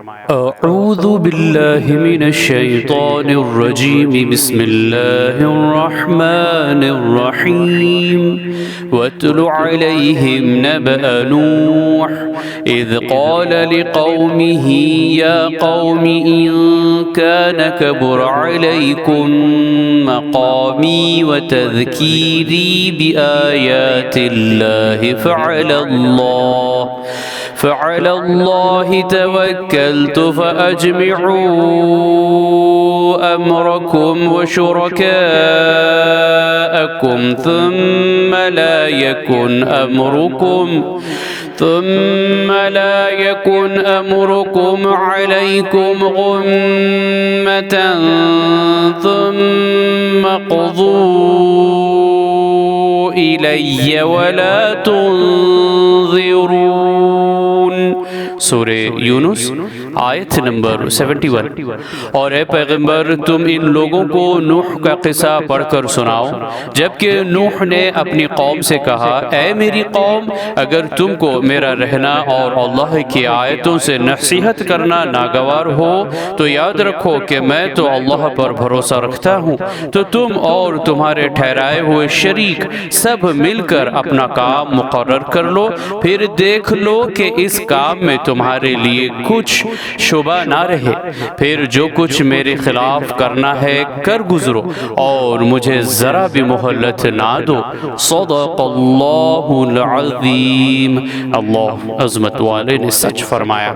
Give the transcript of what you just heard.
अऊज़ु बिल्लाहि मिनश्शैतानिर्रजीम बिस्मिल्लाहिर्रहमानिर्रहीम वत्लु अलैहिम नबअ नूह इज़ क़ाल लिक़ौमिही या क़ौमि इन कान कबुर अलैकुम मक़ामी व तज़कीरी बिआयातिल्लाहि फ़अलल्लाहि तवक्कलतु फ़अजमिዑ अम्रकुम व शुरकाअकुम ثم لا يكن أمركم عليكم غمة ثم اقضوا إلي ولا تنظرون। सूरे यूनुस आयत नंबर 71। और ए पैगंबर, तुम इन लोगों को नूह का किस्सा पढ़कर सुनाओ, जबकि नूह ने अपनी कौम से कहा, ए मेरी कौम, अगर तुमको मेरा रहना और अल्लाह की आयतों से नसीहत करना नागवार हो तो याद रखो कि मैं तो अल्लाह पर भरोसा रखता हूँ। तो तुम और तुम्हारे ठहराए हुए शरीक सब मिलकर अपना काम मुकर्रर कर लो, फिर देख लो कि इस काम में तुम्हारे लिए कुछ शुबा ना रहे। फिर जो कुछ मेरे खिलाफ करना है कर गुजरो और मुझे जरा भी मोहलत ना दो। सदक़ल्लाहुल अज़ीम। अल्लाह अज़मत वाले ने सच फरमाया।